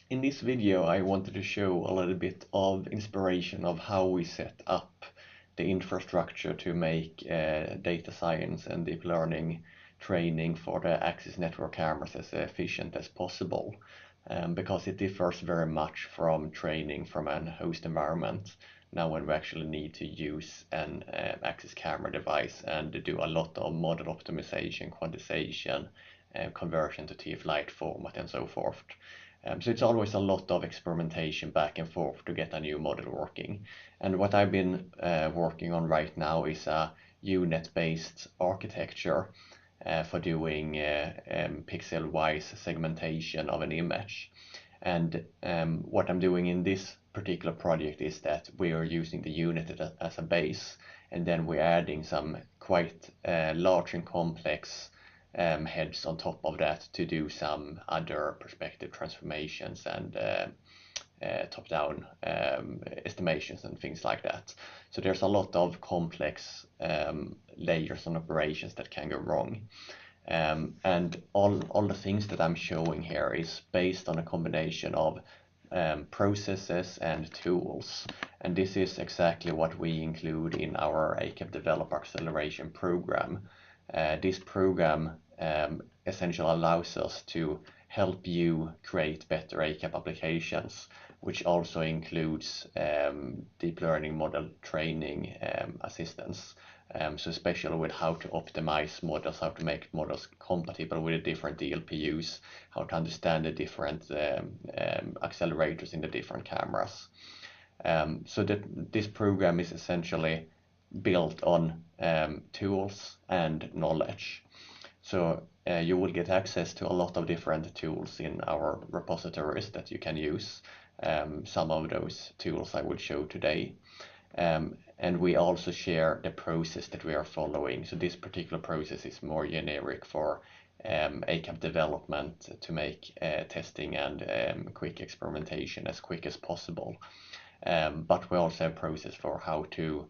In this video, I wanted to show a little bit of inspiration of how we set up the infrastructure to make data science and deep learning training for the AXIS network cameras as efficient as possible, because it differs very much from training from an host environment. Now when we actually need to use an AXIS camera device and do a lot of model optimization, quantization, conversion to TF-Lite format and so forth. So it's always a lot of experimentation back and forth to get a new model working. And what I've been working on right now is a U-net based architecture for doing pixel-wise segmentation of an image. And what I'm doing in this particular project is that we are using the U-net as a base, and then we're adding some quite large and complex heads on top of that to do some other perspective transformations and top-down estimations and things like that. So there's a lot of complex layers and operations that can go wrong. And all the things that I'm showing here is based on a combination of processes and tools. And this is exactly what we include in our ACAP Developer Acceleration Program. This program essentially allows us to help you create better ACAP applications, which also includes deep learning model training assistance. So especially with how to optimize models, how to make models compatible with the different DLPUs, how to understand the different accelerators in the different cameras. So this program is essentially built on tools and knowledge. So you will get access to a lot of different tools in our repositories that you can use. Some of those tools I will show today. And we also share the process that we are following. So this particular process is more generic for ACAP development to make testing and quick experimentation as quick as possible. But we also have a process for how to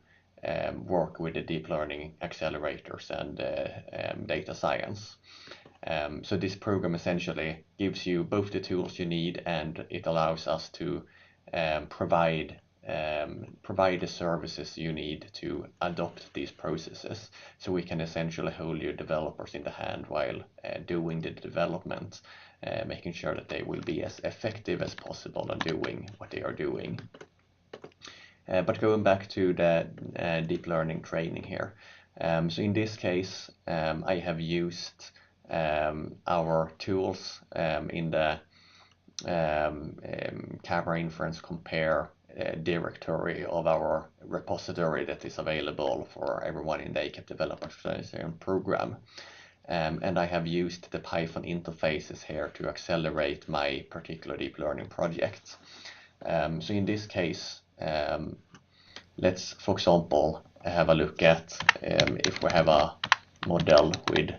work with the deep learning accelerators and data science. So this program essentially gives you both the tools you need, and it allows us to provide the services you need to adopt these processes. So we can essentially hold your developers in the hand while doing the development, making sure that they will be as effective as possible in doing what they are doing. But going back to the deep learning training here. So in this case, I have used our tools in the camera inference compare directory of our repository that is available for everyone in the ACAP Developer Acceleration Program. And I have used the Python interfaces here to accelerate my particular deep learning project. So in this case, let's, for example, have a look at if we have a model with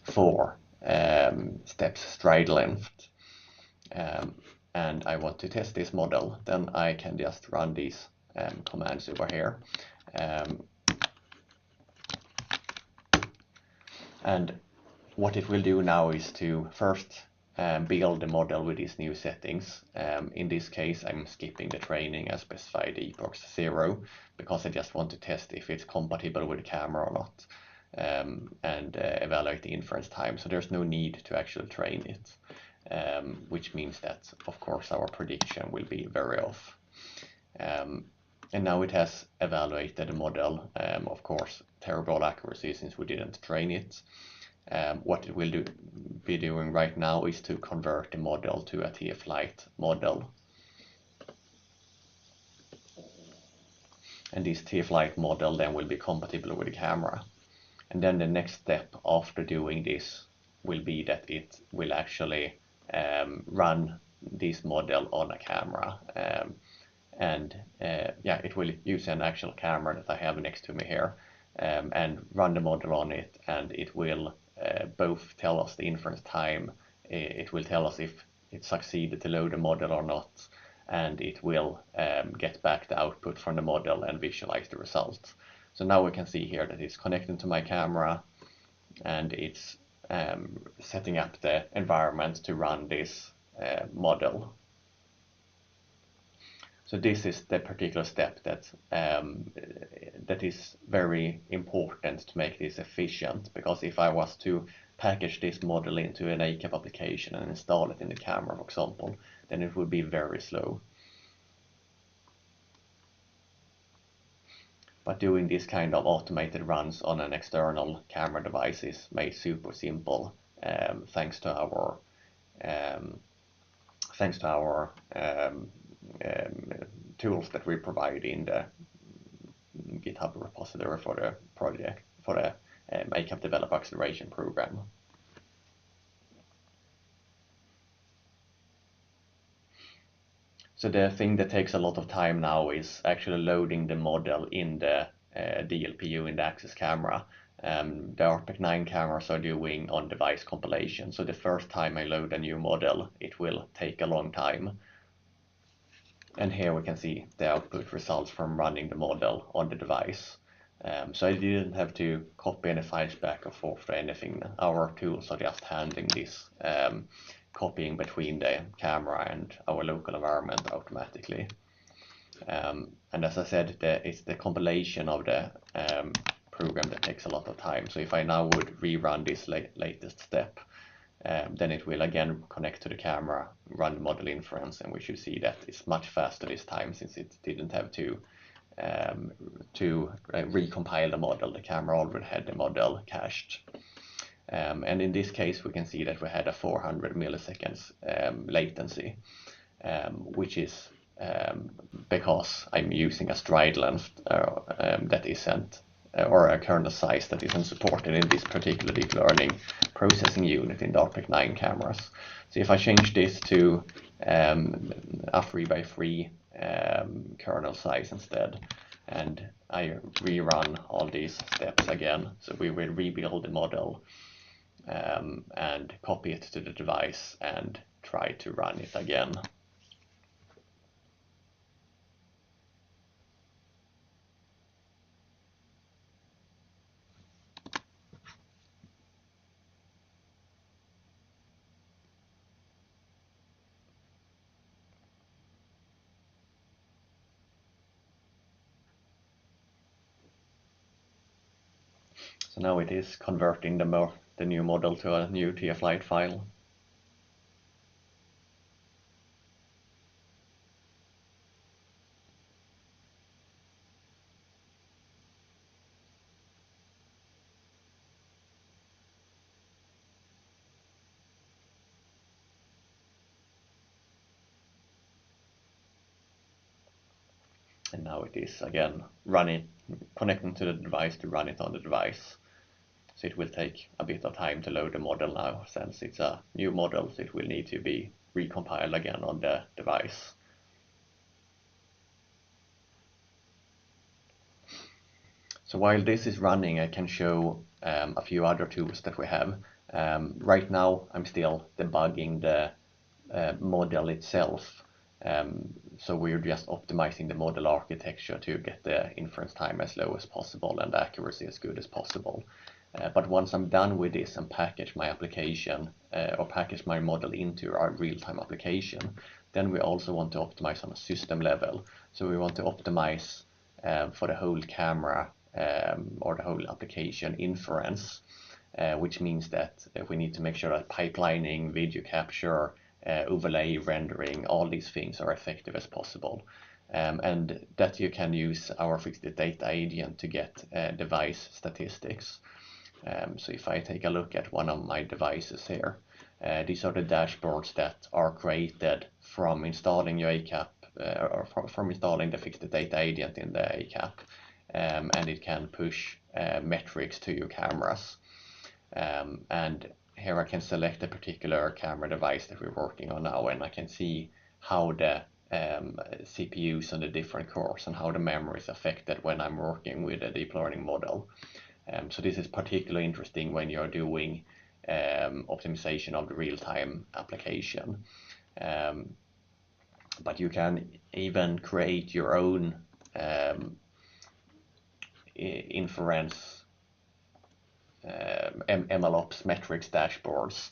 4 steps stride length, and I want to test this model, then I can just run these commands over here. And what it will do now is to first build the model with these new settings. In this case, I'm skipping the training and specify the epochs 0 because I just want to test if it's compatible with the camera or not, and evaluate the inference time. So there's no need to actually train it, which means that, of course, our prediction will be very off. And now it has evaluated the model, of course, terrible accuracy since we didn't train it. What it will be doing right now is to convert the model to a TF-Lite model. And this TF-Lite model then will be compatible with the camera. And then the next step after doing this will be that it will actually run this model on a camera. It will use an actual camera that I have next to me here and run the model on it, and it will both tell us the inference time, it will tell us if it succeeded to load the model or not, and it will get back the output from the model and visualize the result. So now we can see here that it's connected to my camera, and it's setting up the environment to run this model. So this is the particular step that that is very important to make this efficient, because if I was to package this model into an ACAP application and install it in the camera, for example, then it would be very slow. But doing this kind of automated runs on an external camera device is made super simple, thanks to our tools that we provide in the GitHub repository for the project, for the ACAP Developer Acceleration Program. So the thing that takes a lot of time now is actually loading the model in the DLPU in the AXIS camera. The RPEC-9 cameras are doing on-device compilation, so the first time I load a new model, it will take a long time. And here we can see the output results from running the model on the device. So I didn't have to copy any files back and forth or anything. Our tools are just handling this copying between the camera and our local environment automatically. And as I said, it's the compilation of the program that takes a lot of time. So if I now would rerun this latest step, then it will again connect to the camera, run the model inference, and we should see that it's much faster this time, since it didn't have to recompile the model. The camera already had the model cached. And in this case, we can see that we had a 400 milliseconds latency, which is because I'm using a stride length that isn't, or a kernel size that isn't supported in this particular deep learning processing unit in the RPEC-9 cameras. So if I change this to a 3x3 kernel size instead, and I rerun all these steps again, so we will rebuild the model and copy it to the device and try to run it again. So now it is converting the new model to a new TF-Lite file. And now it is again running, connecting to the device to run it on the device. So it will take a bit of time to load the model now, since it's a new model, so it will need to be recompiled again on the device. So while this is running, I can show a few other tools that we have. Right now, I'm still debugging the model itself. So we're just optimizing the model architecture to get the inference time as low as possible and accuracy as good as possible. But once I'm done with this and package my application or package my model into our real-time application, then we also want to optimize on a system level. So we want to optimize for the whole camera or the whole application inference, which means that we need to make sure that pipelining, video capture, overlay, rendering, all these things are effective as possible. And that you can use our fixed data agent to get device statistics. So if I take a look at one of my devices here, these are the dashboards that are created from installing your ACAP, or from installing the fixed data agent in the ACAP, and it can push metrics to your cameras. And here I can select a particular camera device that we're working on now, and I can see how the CPUs on the different cores and how the memory is affected when I'm working with a deep learning model. So this is particularly interesting when you're doing optimization of the real-time application. But you can even create your own inference MLOps metrics dashboards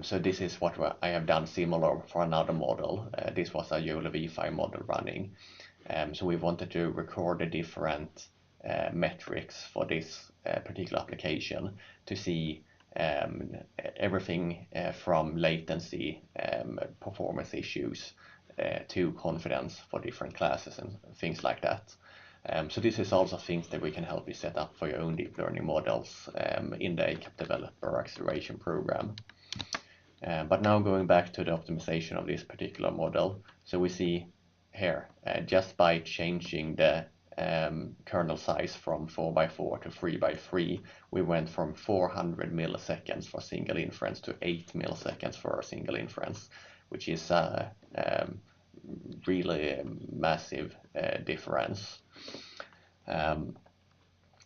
So this is what I have done similar for another model. This was a YOLO v5 model running. So we wanted to record the different metrics for this particular application to see everything from latency, performance issues, to confidence for different classes and things like that. So this is also things that we can help you set up for your own deep learning models in the ACAP Developer Acceleration Program. But now going back to the optimization of this particular model, so we see here, just by changing the kernel size from 4x4 to 3x3, we went from 400 milliseconds for single inference to 8 milliseconds for a single inference, which is a really massive difference.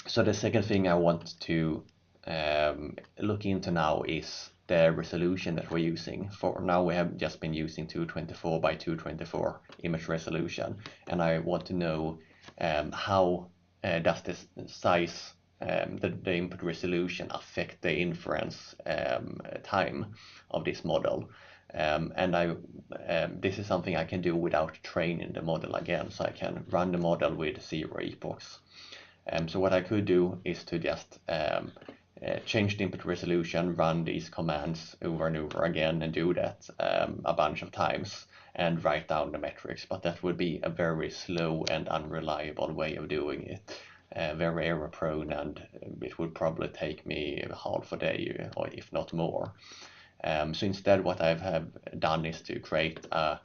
So the second thing I want to look into now is the resolution that we're using. For now we have just been using 224 by 224 image resolution, and I want to know how does this size, the input resolution, affect the inference time of this model. And this is something I can do without training the model again, so I can run the model with 0 epochs. So what I could do is to just change the input resolution, run these commands over and over again, and do that a bunch of times and write down the metrics. But that would be a very slow and unreliable way of doing it, very error prone, and it would probably take me half a day, or if not more. So instead what I have done is to create a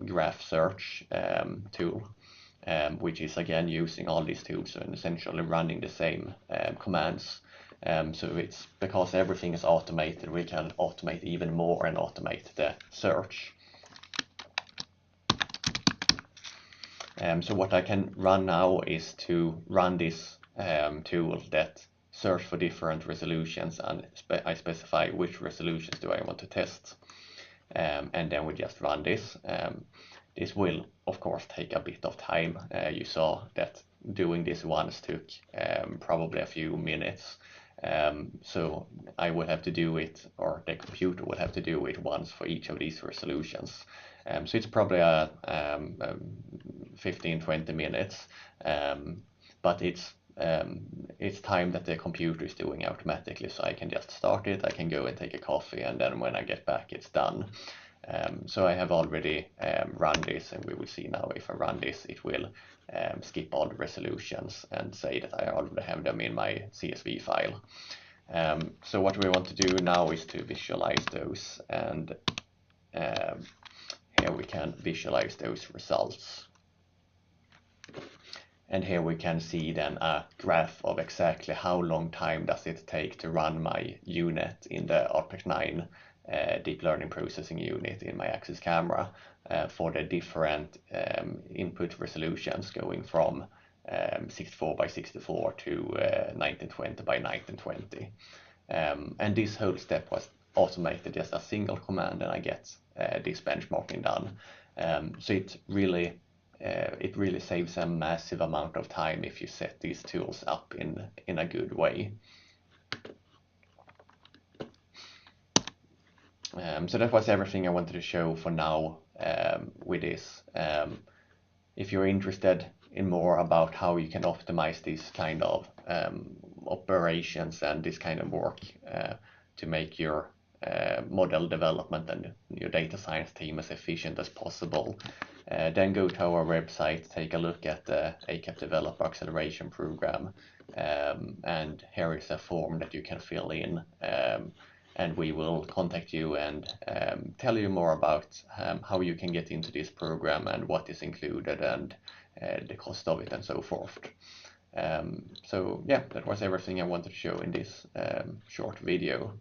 graph search tool, which is again using all these tools and essentially running the same commands. So it's because everything is automated, we can automate even more and automate the search. So what I can run now is to run this tool that search for different resolutions, and I specify which resolutions do I want to test, and then we just run this. This will of course take a bit of time. You saw that doing this once took probably a few minutes, so I would have to do it, or the computer would have to do it once for each of these resolutions. So it's probably a 15-20 minutes, but it's time that the computer is doing automatically, so I can just start it, I can go and take a coffee, and then when I get back it's done. So I have already run this, and we will see now if I run this, it will skip all the resolutions and say that I already have them in my CSV file. So what we want to do now is to visualize those, and here we can visualize those results. And here we can see then a graph of exactly how long time does it take to run my U-net in the RPEC-9 deep learning processing unit in my AXIS camera for the different input resolutions, going from 64 by 64 to 1920 by 1920. And this whole step was automated, just a single command, and I get this benchmarking done. So it really saves a massive amount of time if you set these tools up in a good way. So that was everything I wanted to show for now with this. If you're interested in more about how you can optimize this kind of operations and this kind of work to make your model development and your data science team as efficient as possible, then go to our website, take a look at the ACAP Developer Acceleration Program, and here is a form that you can fill in, and we will contact you and tell you more about how you can get into this program and what is included and the cost of it and so forth. So yeah, that was everything I wanted to show in this short video.